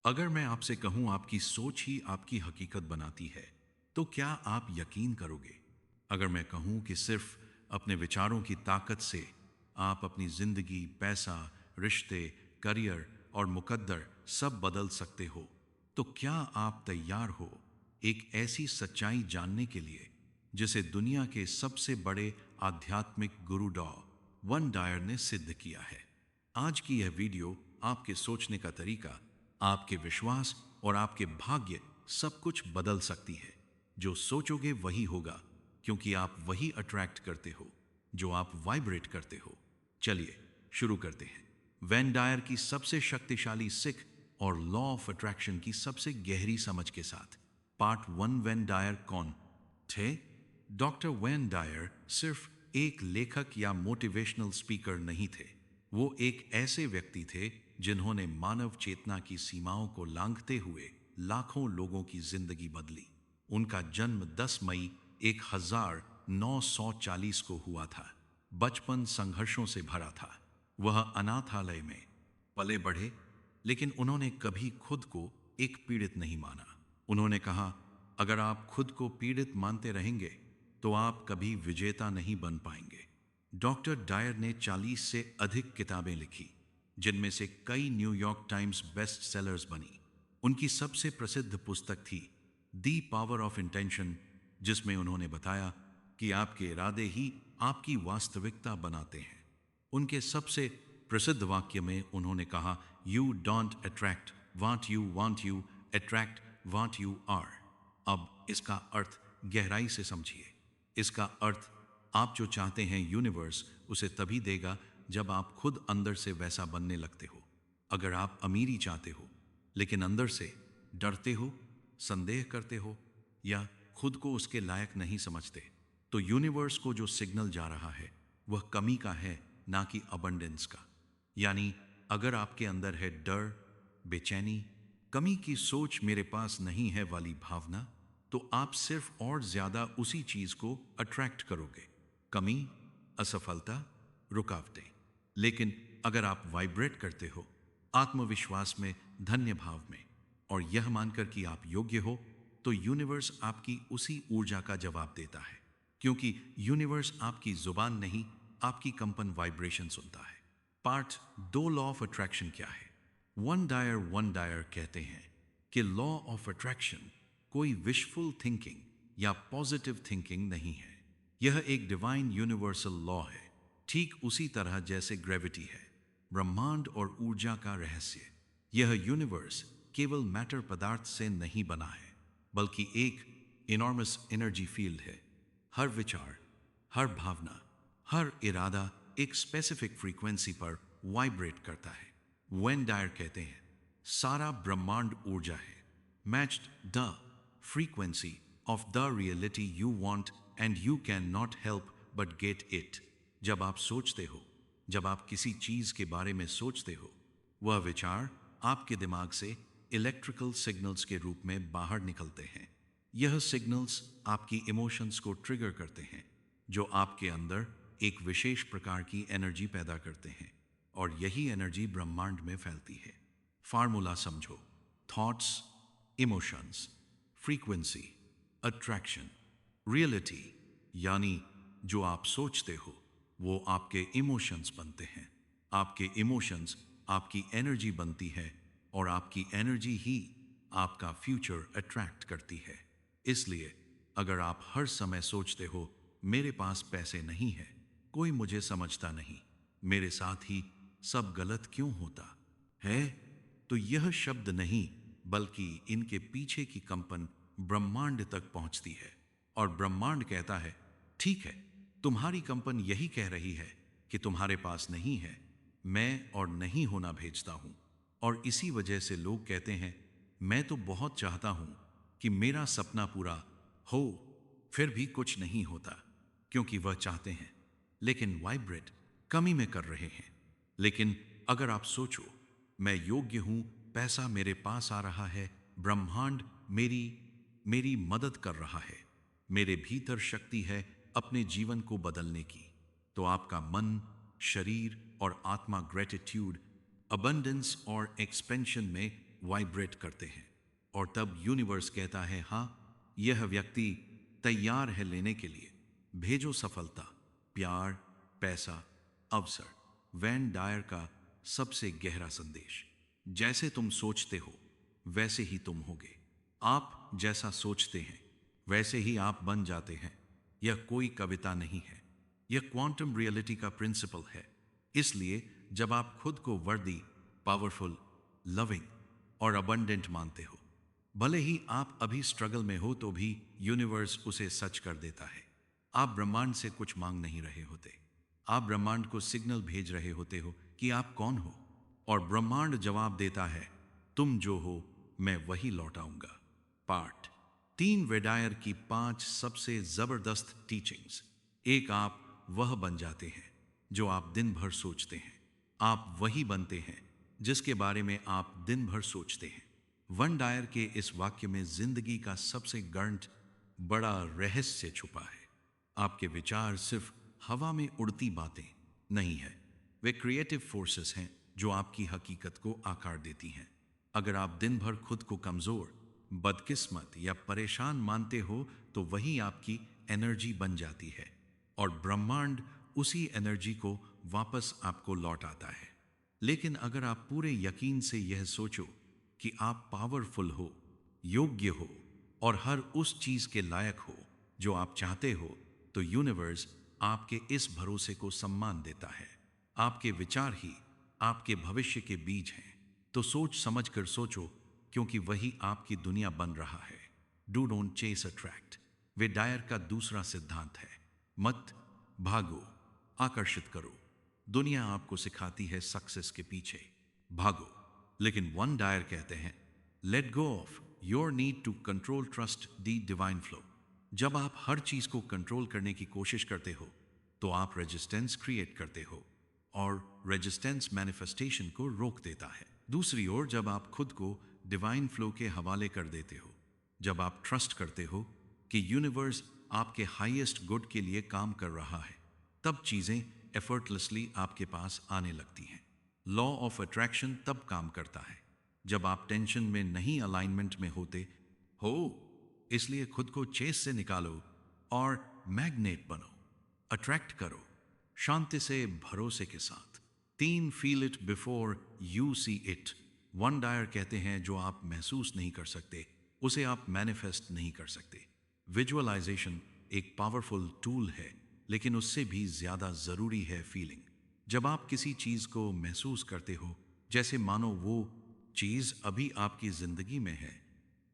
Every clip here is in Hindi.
अगर मैं आपसे कहूं आपकी सोच ही आपकी हकीकत बनाती है, तो क्या आप यकीन करोगे? अगर मैं कहूं कि सिर्फ अपने विचारों की ताकत से आप अपनी जिंदगी, पैसा, रिश्ते, करियर और मुकद्दर सब बदल सकते हो, तो क्या आप तैयार हो एक ऐसी सच्चाई जानने के लिए जिसे दुनिया के सबसे बड़े आध्यात्मिक गुरु डॉ वन डायर ने सिद्ध किया है? आज की यह वीडियो आपके सोचने का तरीका, आपके विश्वास और आपके भाग्य सब कुछ बदल सकती है। जो सोचोगे वही होगा, क्योंकि आप वही अट्रैक्ट करते हो जो आप वाइब्रेट करते हो। चलिए शुरू करते हैं। वैन डायर की सबसे शक्तिशाली सिख और लॉ ऑफ अट्रैक्शन की सबसे गहरी समझ के साथ। Part one. वैन डायर कौन थे? डॉक्टर वैन डायर सिर्फ एक लेखक या मोटिवेशनल स्पीकर नहीं थे। वो एक ऐसे व्यक्ति थे जिन्होंने मानव चेतना की सीमाओं को लांघते हुए लाखों लोगों की जिंदगी बदली। उनका जन्म 10 मई 1940 को हुआ था। बचपन संघर्षों से भरा था। वह अनाथालय में पले बढ़े, लेकिन उन्होंने कभी खुद को एक पीड़ित नहीं माना। उन्होंने कहा, अगर आप खुद को पीड़ित मानते रहेंगे तो आप कभी विजेता नहीं बन पाएंगे। डॉक्टर डायर ने 40 से अधिक किताबें लिखी, जिनमें से कई न्यूयॉर्क टाइम्स बेस्ट सेलर्स बनी। उनकी सबसे प्रसिद्ध पुस्तक थी दी पावर ऑफ इंटेंशन, जिसमें उन्होंने बताया कि आपके इरादे ही आपकी वास्तविकता बनाते हैं। उनके सबसे प्रसिद्ध वाक्य में उन्होंने कहा, you don't attract what you want, you attract what you are. अब इसका अर्थ गहराई से समझिए। इसका अर्थ, आप जो चाहते हैं यूनिवर्स उसे तभी देगा जब आप खुद अंदर से वैसा बनने लगते हो। अगर आप अमीरी चाहते हो लेकिन अंदर से डरते हो, संदेह करते हो या खुद को उसके लायक नहीं समझते, तो यूनिवर्स को जो सिग्नल जा रहा है वह कमी का है, ना कि अबंडेंस का। यानी अगर आपके अंदर है डर, बेचैनी, कमी की सोच, मेरे पास नहीं है वाली भावना, तो आप सिर्फ और ज्यादा उसी चीज को अट्रैक्ट करोगे। कमी, असफलता, रुकावटें। लेकिन अगर आप वाइब्रेट करते हो आत्मविश्वास में, धन्य भाव में, और यह मानकर कि आप योग्य हो, तो यूनिवर्स आपकी उसी ऊर्जा का जवाब देता है। क्योंकि यूनिवर्स आपकी जुबान नहीं, आपकी कंपन वाइब्रेशन सुनता है। पार्ट दो। लॉ ऑफ अट्रैक्शन क्या है? वन डायर कहते हैं कि लॉ ऑफ अट्रैक्शन कोई विशफुल थिंकिंग या पॉजिटिव थिंकिंग नहीं है। यह एक डिवाइन यूनिवर्सल लॉ है, ठीक उसी तरह जैसे ग्रेविटी है, ब्रह्मांड और ऊर्जा का रहस्य। यह यूनिवर्स केवल मैटर, पदार्थ से नहीं बना है, बल्कि एक इनॉर्मस एनर्जी फील्ड है। हर विचार, हर भावना, हर इरादा एक स्पेसिफिक फ्रीक्वेंसी पर वाइब्रेट करता है। वेन डायर कहते हैं, सारा ब्रह्मांड ऊर्जा है, matched the frequency of the reality you want and you cannot help but get it। जब आप सोचते हो, जब आप किसी चीज के बारे में सोचते हो, वह विचार आपके दिमाग से इलेक्ट्रिकल सिग्नल्स के रूप में बाहर निकलते हैं। यह सिग्नल्स आपकी इमोशंस को ट्रिगर करते हैं, जो आपके अंदर एक विशेष प्रकार की एनर्जी पैदा करते हैं, और यही एनर्जी ब्रह्मांड में फैलती है। फार्मूला समझो। Thoughts, emotions, frequency, attraction, reality. यानी जो आप सोचते हो वो आपके इमोशंस बनते हैं, आपके इमोशंस आपकी एनर्जी बनती है, और आपकी एनर्जी ही आपका फ्यूचर अट्रैक्ट करती है। इसलिए अगर आप हर समय सोचते हो, मेरे पास पैसे नहीं है, कोई मुझे समझता नहीं, मेरे साथ ही सब गलत क्यों होता है, तो यह शब्द नहीं बल्कि इनके पीछे की कंपन ब्रह्मांड तक पहुंचती है, और ब्रह्मांड कहता है, ठीक है, तुम्हारी कंपन यही कह रही है कि तुम्हारे पास नहीं है, मैं और नहीं होना भेजता हूं। और इसी वजह से लोग कहते हैं, मैं तो बहुत चाहता हूं कि मेरा सपना पूरा हो, फिर भी कुछ नहीं होता, क्योंकि वह चाहते हैं लेकिन वाइब्रेट कमी में कर रहे हैं। लेकिन अगर आप सोचो, मैं योग्य हूं, पैसा मेरे पास आ रहा है, ब्रह्मांड मेरी मेरी मदद कर रहा है, मेरे भीतर शक्ति है अपने जीवन को बदलने की, तो आपका मन, शरीर और आत्मा ग्रेटिट्यूड, अबंडेंस और एक्सपेंशन में वाइब्रेट करते हैं और तब यूनिवर्स कहता है हाँ, यह व्यक्ति तैयार है लेने के लिए। भेजो सफलता, प्यार, पैसा, अवसर। वैन डायर का सबसे गहरा संदेश। जैसे तुम सोचते हो वैसे ही तुम होगे। आप जैसा सोचते हैं वैसे ही आप बन जाते हैं। यह कोई कविता नहीं है, यह क्वांटम रियलिटी का प्रिंसिपल है। इसलिए जब आप खुद को वर्दी, पावरफुल, लविंग और अबंडेंट मानते हो, भले ही आप अभी स्ट्रगल में हो तो भी यूनिवर्स उसे सच कर देता है। आप ब्रह्मांड से कुछ मांग नहीं रहे होते, आप ब्रह्मांड को सिग्नल भेज रहे होते हो कि आप कौन हो, और ब्रह्मांड जवाब देता है तुम जो हो मैं वही लौटाऊंगा। पार्ट 3, वेडायर की 5 सबसे जबरदस्त टीचिंग्स। एक, आप वह बन जाते हैं जो आप दिन भर सोचते हैं। आप वही बनते हैं जिसके बारे में आप दिन भर सोचते हैं। वन डायर के इस वाक्य में जिंदगी का सबसे गहन बड़ा रहस्य छुपा है। आपके विचार सिर्फ हवा में उड़ती बातें नहीं है, वे क्रिएटिव फोर्सेस हैं जो आपकी हकीकत को आकार देती हैं। अगर आप दिन भर खुद को कमजोर, बदकिस्मत या परेशान मानते हो तो वही आपकी एनर्जी बन जाती है और ब्रह्मांड उसी एनर्जी को वापस आपको लौटाता है। लेकिन अगर आप पूरे यकीन से यह सोचो कि आप पावरफुल हो, योग्य हो और हर उस चीज के लायक हो जो आप चाहते हो, तो यूनिवर्स आपके इस भरोसे को सम्मान देता है। आपके विचार ही आपके भविष्य के बीज हैं, तो सोच समझ कर सोचो, क्योंकि वही आपकी दुनिया बन रहा है। Do don't chase attract, Wayne Dyer का दूसरा सिद्धांत है। मत भागो, आकर्षित करो। दुनिया आपको सिखाती है सक्सेस के पीछे भागो, लेकिन वन डायर कहते हैं let go of your need to control, trust the divine flow. जब आप हर चीज को कंट्रोल करने की कोशिश करते हो तो आप रेजिस्टेंस क्रिएट करते हो और रेजिस्टेंस मैनिफेस्टेशन को रोक देता है। दूसरी ओर जब आप खुद को डिवाइन फ्लो के हवाले कर देते हो, जब आप ट्रस्ट करते हो कि यूनिवर्स आपके हाईएस्ट गुड के लिए काम कर रहा है, तब चीजें एफर्टलेसली आपके पास आने लगती हैं। लॉ ऑफ अट्रैक्शन तब काम करता है जब आप टेंशन में नहीं, अलाइनमेंट में होते हो। इसलिए खुद को चेस से निकालो और मैग्नेट बनो। अट्रैक्ट करो शांति से, भरोसे के साथ। 3, feel it before you see it. Wayne Dyer कहते हैं जो आप महसूस नहीं कर सकते उसे आप मैनिफेस्ट नहीं कर सकते। विजुअलाइजेशन एक पावरफुल टूल है, लेकिन उससे भी ज्यादा जरूरी है फीलिंग। जब आप किसी चीज को महसूस करते हो, जैसे मानो वो चीज अभी आपकी जिंदगी में है,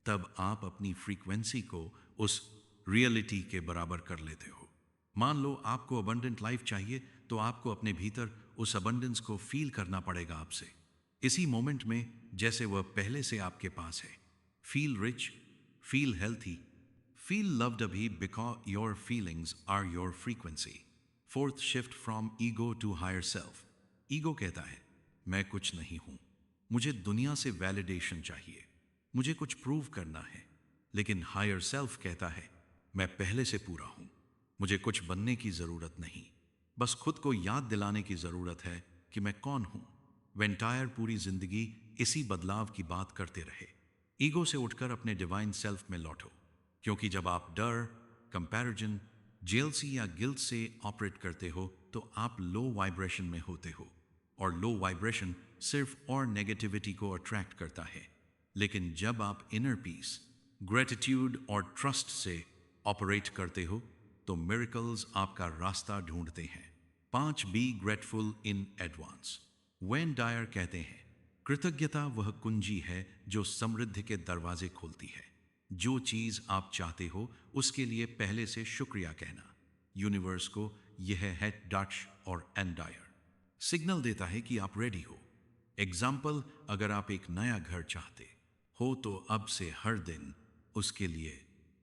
तब आप अपनी फ्रीक्वेंसी को उस रियलिटी के बराबर कर लेते हो। मान लो आपको अबंडेंट लाइफ चाहिए, तो आपको अपने भीतर उस अबंडेंस को फील करना पड़ेगा आपसे, इसी मोमेंट में जैसे वह पहले से आपके पास है। Feel rich, feel healthy, feel loved अभी, because your feelings are your frequency. 4th, shift from ego to higher self. Ego कहता है मैं कुछ नहीं हूं, मुझे दुनिया से वैलिडेशन चाहिए, मुझे कुछ प्रूव करना है। लेकिन हायर सेल्फ कहता है मैं पहले से पूरा हूं, मुझे कुछ बनने की जरूरत नहीं, बस खुद को याद दिलाने की जरूरत है कि मैं कौन हूं। वेंटायर पूरी जिंदगी इसी बदलाव की बात करते रहे। ईगो से उठकर अपने डिवाइन सेल्फ में लौटो, क्योंकि जब आप डर, कंपैरिजन, जेलसी या गिल्ट से ऑपरेट करते हो तो आप लो वाइब्रेशन में होते हो, और लो वाइब्रेशन सिर्फ और नेगेटिविटी को अट्रैक्ट करता है। लेकिन जब आप इनर पीस, ग्रेटिट्यूड और ट्रस्ट से ऑपरेट करते हो तो मिरेकल्स आपका रास्ता ढूंढते हैं। 5, be grateful in advance. Wayne Dyer कहते हैं कृतज्ञता वह कुंजी है जो समृद्धि के दरवाजे खोलती है। जो चीज आप चाहते हो उसके लिए पहले से शुक्रिया कहना यूनिवर्स को यह है डच और एन डायर सिग्नल देता है कि आप रेडी हो। एग्जाम्पल, अगर आप एक नया घर चाहते हो तो अब से हर दिन उसके लिए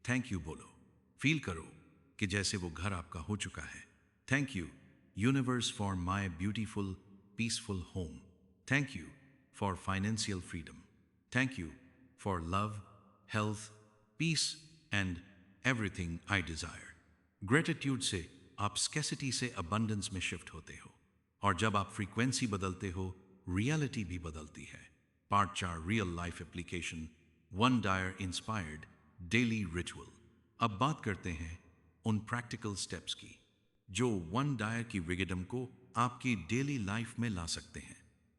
थैंक यू बोलो। फील करो कि जैसे वो घर आपका हो चुका है। Thank you universe for my beautiful peaceful home. Thank you for financial freedom. Thank you for love, health, peace and everything I desire. Gratitude से आप स्कैसिटी से अबंडेंस में शिफ्ट होते हो, और जब आप फ्रीक्वेंसी बदलते हो रियलिटी भी बदलती है। Part 4 real life application, Wayne Dyer inspired daily ritual. अब बात करते हैं उन प्रैक्टिकल स्टेप्स की जो वन डायर की विगडम को आपकी डेली लाइफ में ला सकते हैं।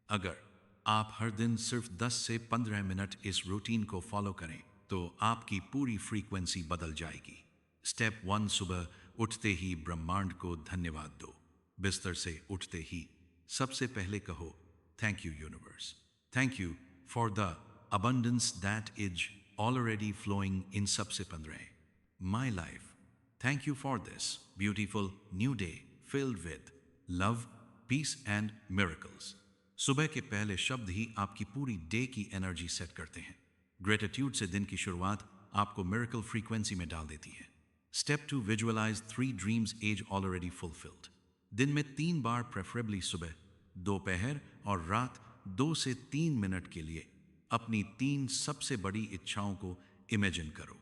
अगर आप हर दिन सिर्फ 10 से 15 मिनट इस रूटीन को फॉलो करें तो आपकी पूरी फ्रीक्वेंसी बदल जाएगी। स्टेप 1, सुबह उठते ही ब्रह्मांड को धन्यवाद दो। बिस्तर से उठते ही सबसे पहले कहो, thank you universe, thank you for the abundance that is already flowing in सबसे 15 my life, thank you for this beautiful new day filled with love, peace and miracles। सुबह के पहले शब्द ही आपकी पूरी डे की एनर्जी सेट करते हैं। ग्रेटिट्यूड से दिन की शुरुआत आपको मिरेकल फ्रीक्वेंसी में डाल देती है। Step 2, visualise 3 dreams as already fulfilled. दिन में 3 बार, प्रेफरेबली सुबह, दोपहर और रात 2 से 3 मिनट के लिए अपनी 3 सबसे बड़ी इच्छाओं को इमेजिन करो।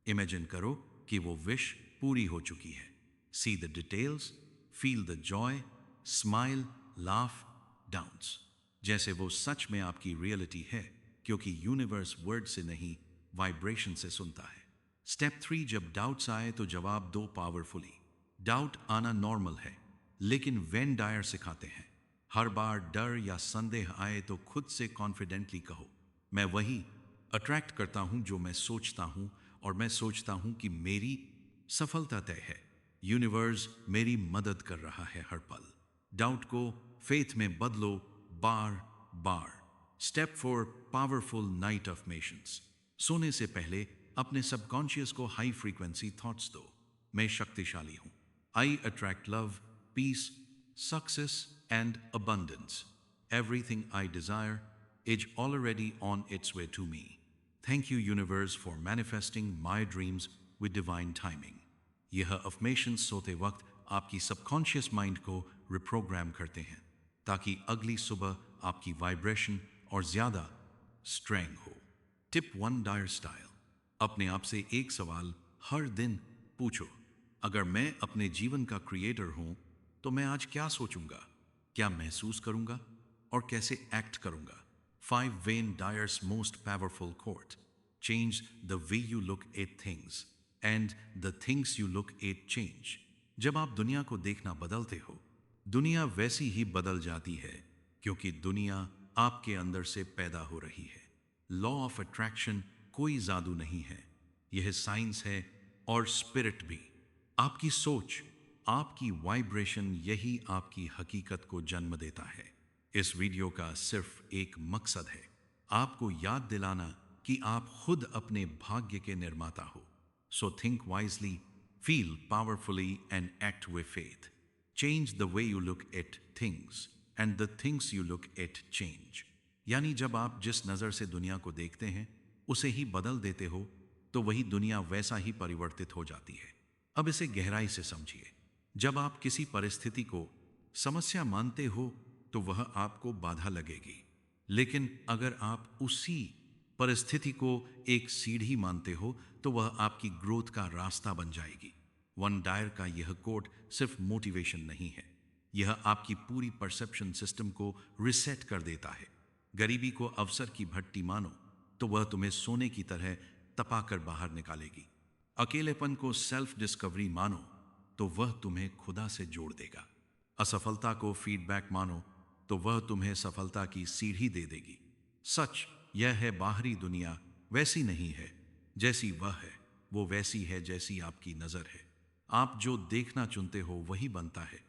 इमेजिन करो कि वो विश पूरी हो चुकी है। See the details, feel the Joy, smile, laugh, downs, जैसे वो सच में आपकी रियलिटी है, क्योंकि यूनिवर्स वर्ड से नहीं वाइब्रेशन से सुनता है। स्टेप 3, जब डाउट्स आए तो जवाब दो पावरफुली। डाउट आना नॉर्मल है, लेकिन वेन डायर सिखाते हैं हर बार डर या संदेह आए तो खुद से कॉन्फिडेंटली कहो, मैं वही अट्रैक्ट करता हूं जो मैं सोचता हूं, और मैं सोचता हूं कि मेरी सफलता तय है। यूनिवर्स मेरी मदद कर रहा है हर पल। डाउट को फेथ में बदलो बार बार। Step 4, powerful night affirmations. सोने से पहले अपने सबकॉन्शियस को हाई फ्रीक्वेंसी थॉट्स दो। मैं शक्तिशाली हूं। I attract love, peace, success and abundance. Everything I desire is already on its way to me. Thank you universe for manifesting my dreams with divine timing. यह अफर्मेशंस सोते वक्त आपकी सबकॉन्शियस माइंड को रिप्रोग्राम करते हैं ताकि अगली सुबह आपकी वाइब्रेशन और ज्यादा स्ट्रेंग हो। Tip 1, Dyer style. अपने आप से एक सवाल हर दिन पूछो, अगर मैं अपने जीवन का क्रिएटर हूं तो मैं आज क्या सोचूंगा, क्या महसूस करूंगा और कैसे एक्ट करूंगा। 5, Wayne Dyer's most powerful quote. Change the way you look at things and the things you look at change. जब आप दुनिया को देखना बदलते हो, दुनिया वैसी ही बदल जाती है, क्योंकि दुनिया आपके अंदर से पैदा हो रही है। लॉ ऑफ अट्रैक्शन कोई जादू नहीं है, यह साइंस है और स्पिरिट भी। आपकी सोच, आपकी वाइब्रेशन, यही आपकी हकीकत को जन्म देता है। इस वीडियो का सिर्फ एक मकसद है, आपको याद दिलाना कि आप खुद अपने भाग्य के निर्माता हो। So think wisely, feel powerfully and act with faith. Change the way you look at things and the things you look at change. यानी जब आप जिस नज़र से दुनिया को देखते हैं उसे ही बदल देते हो, तो वही दुनिया वैसा ही परिवर्तित हो जाती है। अब इसे गहराई से समझिए। जब आप किसी परिस्थिति को समस्या मानते हो तो वह आपको बाधा लगेगी, लेकिन अगर आप उसी परिस्थिति को एक सीढ़ी मानते हो तो वह आपकी ग्रोथ का रास्ता बन जाएगी। वन डायर का यह कोट सिर्फ मोटिवेशन नहीं है, यह आपकी पूरी परसेप्शन सिस्टम को रिसेट कर देता है। गरीबी को अवसर की भट्टी मानो तो वह तुम्हें सोने की तरह तपाकर बाहर निकालेगी। अकेलेपन को सेल्फ डिस्कवरी मानो तो वह तुम्हें खुदा से जोड़ देगा। असफलता को फीडबैक मानो तो वह तुम्हें सफलता की सीढ़ी दे देगी। सच यह है, बाहरी दुनिया वैसी नहीं है जैसी वह है, वो वैसी है जैसी आपकी नज़र है। आप जो देखना चुनते हो वही बनता है।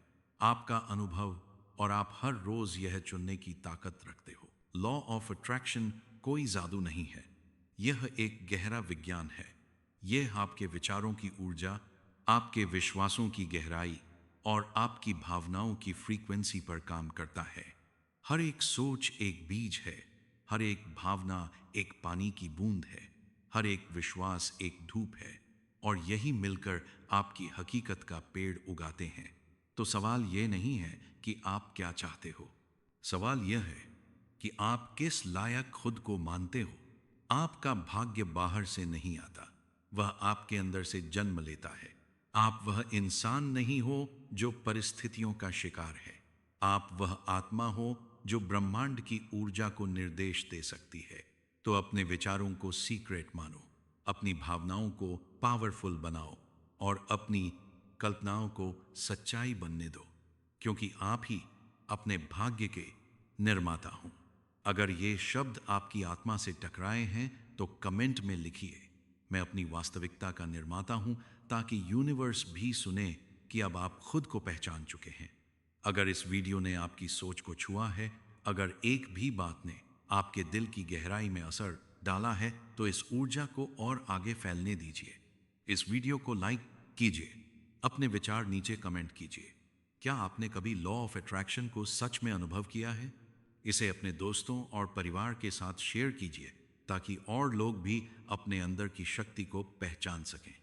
आपका अनुभव, और आप हर रोज यह चुनने की ताकत रखते हो। लॉ ऑफ अट्रैक्शन कोई जादू नहीं है, यह एक गहरा विज्ञान है। यह आपके विचारों की ऊर्जा, आपके विश्वासों की गहराई और आपकी भावनाओं की फ्रीक्वेंसी पर काम करता है। हर एक सोच एक बीज है, हर एक भावना एक पानी की बूंद है, हर एक विश्वास एक धूप है, और यही मिलकर आपकी हकीकत का पेड़ उगाते हैं। तो सवाल यह नहीं है कि आप क्या चाहते हो, सवाल यह है कि आप किस लायक खुद को मानते हो। आपका भाग्य बाहर से नहीं आता, वह आपके अंदर से जन्म लेता है। आप वह इंसान नहीं हो जो परिस्थितियों का शिकार है, आप वह आत्मा हो जो ब्रह्मांड की ऊर्जा को निर्देश दे सकती है, तो अपने विचारों को सीक्रेट मानो, अपनी भावनाओं को पावरफुल बनाओ और अपनी कल्पनाओं को सच्चाई बनने दो, क्योंकि आप ही अपने भाग्य के निर्माता हूं। अगर ये शब्द आपकी आत्मा से टकराए हैं तो कमेंट में लिखिए, मैं अपनी वास्तविकता का निर्माता हूं, ताकि यूनिवर्स भी सुने कि अब आप खुद को पहचान चुके हैं। अगर इस वीडियो ने आपकी सोच को छुआ है, अगर एक भी बात ने आपके दिल की गहराई में असर डाला है, तो इस ऊर्जा को और आगे फैलने दीजिए। इस वीडियो को लाइक कीजिए, अपने विचार नीचे कमेंट कीजिए। क्या आपने कभी लॉ ऑफ अट्रैक्शन को सच में अनुभव किया है? इसे अपने दोस्तों और परिवार के साथ शेयर कीजिए, ताकि और लोग भी अपने अंदर की शक्ति को पहचान सकें।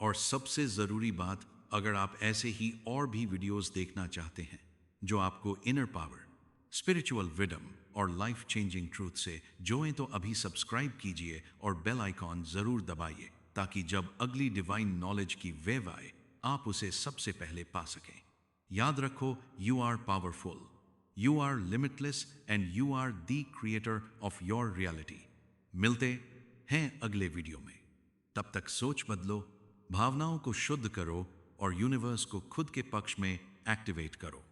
और सबसे ज़रूरी बात, अगर आप ऐसे ही और भी वीडियोस देखना चाहते हैं जो आपको इनर पावर, स्पिरिचुअल विडम और लाइफ चेंजिंग ट्रूथ से जोड़ें, तो अभी सब्सक्राइब कीजिए और बेल आइकॉन ज़रूर दबाइए, ताकि जब अगली डिवाइन नॉलेज की वेव आए, आप उसे सबसे पहले पा सकें। याद रखो, you are powerful, you are limitless and you are the creator of your reality. मिलते हैं अगले वीडियो में। तब तक सोच बदलो, भावनाओं को शुद्ध करो और यूनिवर्स को खुद के पक्ष में एक्टिवेट करो।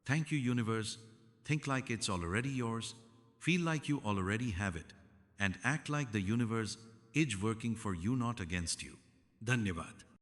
Thank you universe. Think like it's already yours, feel like you already have it, and act like the universe is working for you, not against you. धन्यवाद।